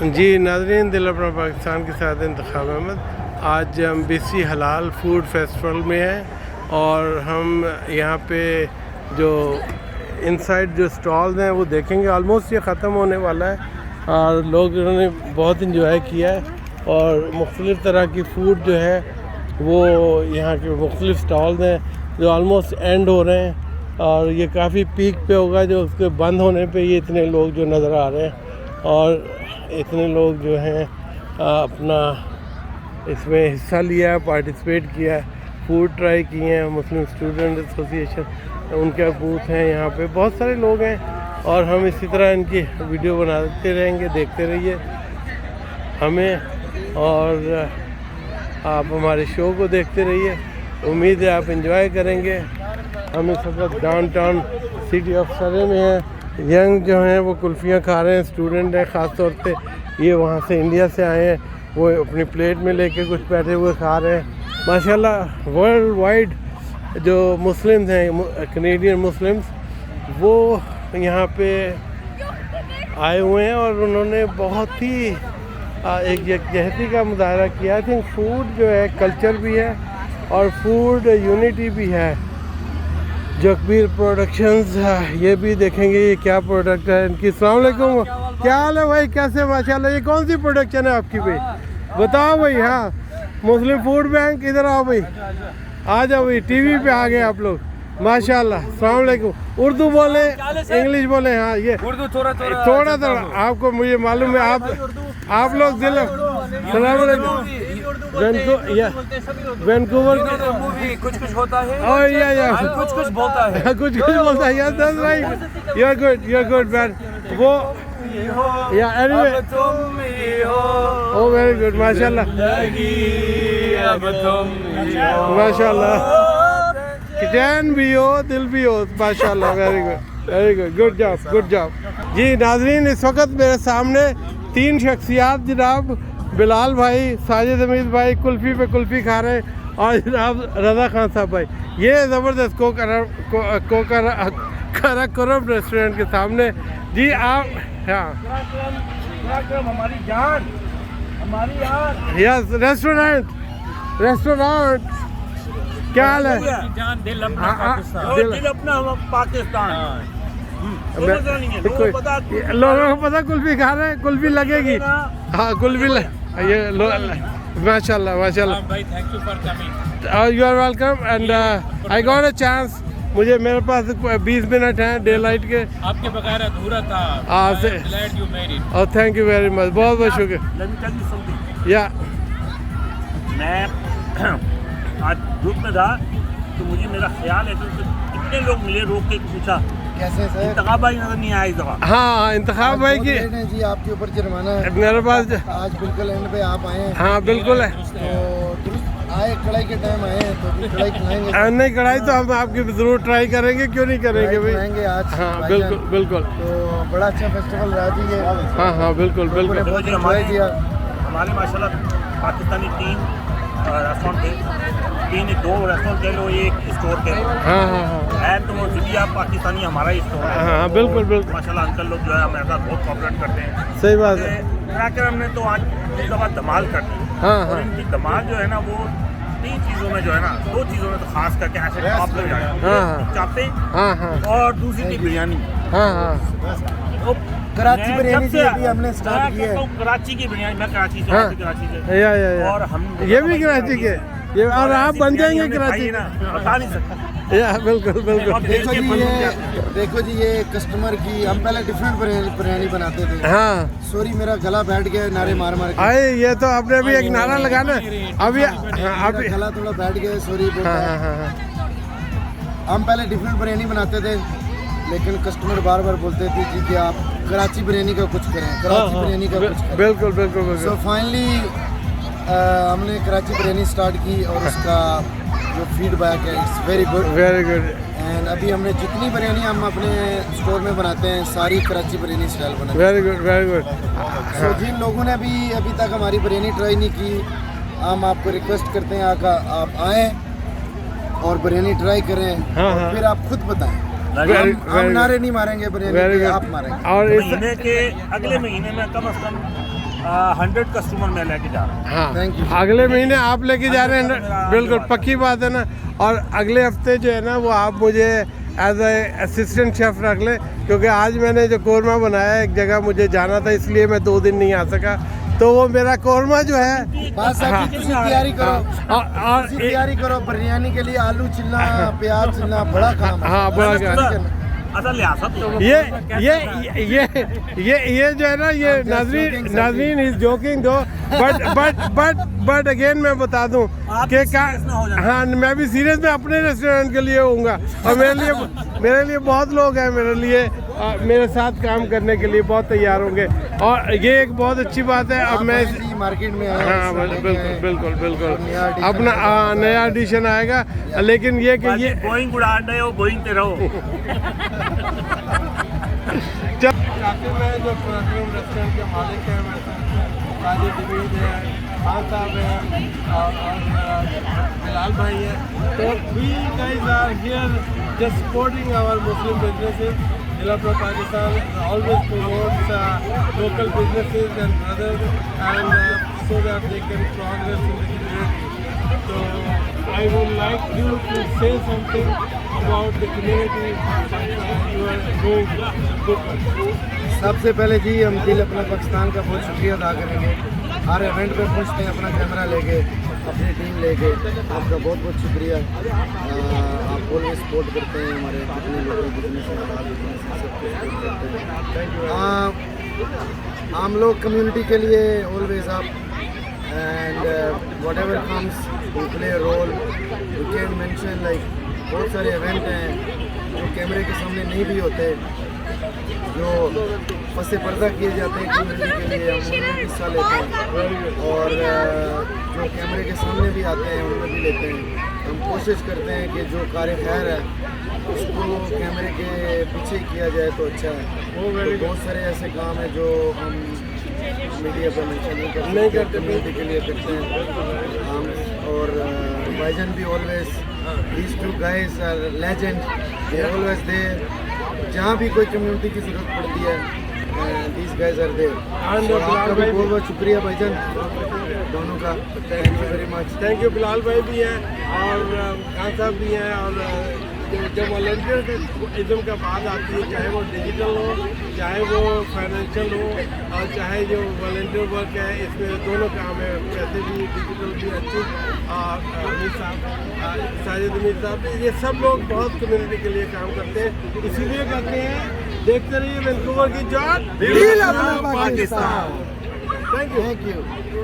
जी नाज़रीन, दिल अपना पाकिस्तान के साथ इंतखाब अहमद। आज हम BC हलाल फूड फेस्टिवल में हैं और हम यहाँ पे जो इनसाइड जो स्टॉल्स हैं वो देखेंगे। ऑलमोस्ट ये ख़त्म होने वाला है और लोगों ने बहुत इंजॉय किया है और मुख्तलिफ़ तरह की फ़ूड जो है वो यहाँ के मुख्तलिफ़ स्टॉल्स हैं जो ऑलमोस्ट एंड हो रहे हैं और ये काफ़ी पीक पे होगा जो उसके बंद होने पे ये इतने लोग जो नज़र आ रहे हैं और इतने लोग जो हैं अपना इसमें हिस्सा लिया है, पार्टिसिपेट किया है, फूड ट्राई किए हैं। मुस्लिम स्टूडेंट एसोसिएशन उनके बूथ हैं, यहाँ पे बहुत सारे लोग हैं और हम इसी तरह इनकी वीडियो बनाते रहेंगे। देखते रहिए हमें और आप हमारे शो को देखते रहिए। उम्मीद है आप इंजॉय करेंगे। हम इस वक्त डाउनटाउन सिटी ऑफ सरे में हैं। यंग जो हैं वो कुल्फ़ियाँ खा रहे हैं, स्टूडेंट हैं ख़ास तौर पे। ये वहाँ से इंडिया से आए हैं, वो अपनी प्लेट में लेके कुछ बैठे हुए खा रहे हैं। माशाल्लाह वर्ल्ड वाइड जो मुस्लिम्स हैं, कनेडियन मुस्लिम्स, वो यहाँ पे आए हुए हैं और उन्होंने बहुत ही एक यकजहती का मुजाहरा किया। आई थिंक फूड जो है कल्चर भी है और फूड यूनिटी भी है। जकबीर प्रोडक्शंस ये भी देखेंगे ये क्या प्रोडक्ट है इनकी। अस्सलाम वालेकुम, क्या हाल है भाई, कैसे? माशाल्लाह। ये कौन सी प्रोडक्शन है आपकी भाई, बताओ भाई। हाँ, मुस्लिम फूड बैंक, इधर आओ भाई, आ जाओ भाई, टीवी पे आ गए आप लोग, माशाल्लाह। अस्सलाम वालेकुम। उर्दू बोले, इंग्लिश बोले? हाँ, ये उर्दू थोड़ा आपको मुझे मालूम है आप लोग दिल। सलाम वालेकुम। वैंकूवर कुछ होता है और या कुछ बोलता है कुछ बोलता है। Yes that's right, you are good man. वो या एनीवे, ओ वेरी गुड, माशाल्लाह माशाल्लाह। किचन भी हो, दिल भी हो, माशाल्लाह। वेरी गुड, गुड जॉब जी। नाजरीन, इस वक्त मेरे सामने 3 शख्सियात जनाब बिलाल भाई, साजिद हमीद भाई कुल्फ़ी पे कुल्फ़ी खा रहे हैं और जनाब रज़ा खान साहब भाई, ये ज़बरदस्त कोकरम रेस्टोरेंट के सामने जी। आप हाँ, हमारी जान, हमारी यार। यस, रेस्टोरेंट क्या हाल है? जान, दिल अपना हाँ, पाकिस्तान, दिल अपना पाकिस्तान। लोगों को पता कुल्फ़ी खा रहे हैं, कुल्फ़ी लगेगी। हाँ, कुल्फ़ी ये माशाल्लाह भाई, thank you for coming. You are welcome and I got a chance. मेरे पास 20 मिनट हैं डे लाइट के। आपके बगैर अधूरा था। Glad you made it. और थैंक यू वेरी मच, बहुत बहुत शुक्रिया। या मैं आज ग्रुप में था तो मुझे मेरा ख्याल है कि कितने लोग मिले, रोक के पूछा कैसे सर? इंतखाब भाई नजर नहीं आया इस दफा। हाँ, इंतखाब भाई की जी आपके ऊपर जुर्माना है मेरे पास। आज बिल्कुल एंड पे आप आए हैं। हाँ बिल्कुल है, तो आए कढ़ाई के टाइम आए हैं तो अभी कढ़ाई खिलाएंगे। नहीं, कढ़ाई तो हम आपकी ज़रूर ट्राई करेंगे, क्यों नहीं करेंगे भाई। खिलाएंगे आज। हाँ बिल्कुल। तो बड़ा अच्छा फेस्टिवल रहा जी ये। हाँ बिल्कुल। बहुत एंजॉय किया। हमारे माशाल्लाह पाकिस्तानी 3 रेस्टोरेंट थे, 2 रेस्टोरेंट थे, एक स्टोर थे। हाँ है तो वो सिटिया पाकिस्तानी हमारा ही स्टोर है। हाँ बिल्कुल। माशाल्लाह अंकल लोग जो है हमारे साथ बहुत कोऑपरेट करते हैं। सही बात है। ट्रैकर हमने तो आज इस दफा धमाल कर दी। हाँ। और इनकी धमाल जो है ना वो 3 चीज़ों में जो है ना, 2 चीज़ों में तो खास करके ऐसे टॉप लग जाए। हाँ। चापे हाँ और दूसरी थी बिरयानी। हाँ। तो कराची बिरयानी जी अभी हमने स्टार्ट की है। कराची की बिरयानी, मैं कराची से हाँ। कराची से या और हम ये भी कराची के, ये और आप बन जाएंगे कराची ना, बता नहीं सकता। या बिल्कुल। देखो जी ये कस्टमर की, हम पहले डिफरेंट बिरयानी बनाते थे। हाँ। सॉरी मेरा गला बैठ गया नारे मार के। अरे ये तो आपने अभी एक नारा लगाना अभी। मेरा गला थोड़ा बैठ गया, सॉरी बेटा। हाँ। हम पहले डिफरेंट बिरयानी बनाते थे लेकिन कस्टमर बार बोलते थे जी कि आप कराची बिरयानी का कुछ करें, कराची बिरयानी का कुछ करें। बिल्कुल। सो फाइनली हमने कराची बिरयानी स्टार्ट की और उसका जो फीडबैक है इट्स वेरी गुड। एंड अभी हमने जितनी बिरयानी हम अपने स्टोर में बनाते हैं सारी कराची बिरयानी स्टाइल बनाते हैं। Very good. सो जिन लोगों ने अभी तक हमारी बिरयानी ट्राई नहीं की, हम आपको रिक्वेस्ट करते हैं आप आएँ और बिरयानी ट्राई करें। और फिर आप खुद बताएं। हम नारे नहीं मारेंगे बिरयानी के, आप मारेंगे। और महीने के अगले महीने में कम से कम 100 कस्टमर मैं लेके जा रहा हूँ। हाँ Thank you. अगले महीने आप लेके जा रहे हैं मेरा ना? बिल्कुल आने पक्की बात है ना। और अगले हफ्ते जो है ना वो आप मुझे एज ए असिस्टेंट शेफ रख ले, क्योंकि आज मैंने जो कौरमा बनाया एक जगह मुझे जाना था, इसलिए मैं 2 दिन नहीं आ सका। तो वो मेरा कौरमा जो है बस अभी तुसी तैयारी करो, और तुसी तैयारी करो बिरयानी के लिए। आलू छिलना, प्याज छिलना बड़ा काम है। हाँ बड़ा क्या असल लिहाजा तो ये जो है ना ये नाजरीन इज जोकिंग दो, बट अगेन मैं बता दूं कि हाँ मैं भी सीरियस में अपने रेस्टोरेंट के लिए होऊंगा। और मेरे लिए बहुत लोग हैं मेरे साथ काम करने के लिए बहुत तैयार होंगे, और ये एक बहुत अच्छी बात है। अब मैं मार्केट में आया, हाँ बिल्कुल अपना नया एडिशन आएगा, लेकिन ये कि ये बोइंग उड़ा रहे हो, बोइंग पे रहो। में जो रेस्टोरेंट के मालिक हैं साजिद हमीद है, खान साहब हैं और बिलाल भाई हैं। तो we guys are here just supporting our Muslim businesses. Developer Pakistan always promotes local businesses and brothers, and so that they can progress in the community. So I would like you to say something about the community you are doing good. सबसे पहले जी हम दिल अपना पाकिस्तान का बहुत शुक्रिया अदा करेंगे। हर इवेंट पे पहुंचते हैं अपना कैमरा लेके, अपनी टीम लेके। आपका बहुत बहुत शुक्रिया। आप ऑलवेज सपोर्ट करते हैं हमारे जितने लोग बिजनेस करते हैं। हम लोग कम्युनिटी के लिए ऑलवेज आप and whatever comes we play role. We can mention like बहुत सारे इवेंट हैं जो कैमरे के सामने नहीं भी होते, जो फंसे पर्दा किए जाते हैं कम्युनिटी के लिए, हम उनमें हिस्सा लेते हैं। और जो कैमरे के सामने भी आते हैं उनमें भी लेते हैं। हम कोशिश करते हैं कि जो कार्य खैर है उसको कैमरे के पीछे किया जाए तो अच्छा है। तो बहुत सारे ऐसे काम हैं जो हम मीडिया पर मेंशन नहीं करते, कम्युनिटी के लिए करते हैं हम। और भाईजान भी always, these two guys are legend, they are always there। जहाँ भी कोई कम्युनिटी की ज़रूरत पड़ती है these guys are there। और आपका भी बहुत बहुत शुक्रिया भाईजान दोनों का। Thank you very much. Thank you. Bilal भाई भी हैं और खान साहब भी हैं। और जब वॉलंटियरिज्म का बात आती है, चाहे वो डिजिटल हो, चाहे वो फाइनेंशियल हो, और चाहे जो वॉलंटियर वर्क है, इसमें दोनों काम है। वैसे भी डिजिटल भी अच्छी, हमीद साहब, साजिद हमीद साहब, ये सब लोग बहुत कम्युनिटी के लिए काम करते हैं। इसीलिए करते हैं। देखते रहिए वैंकूवर की जान, पाकिस्तान। Thank you.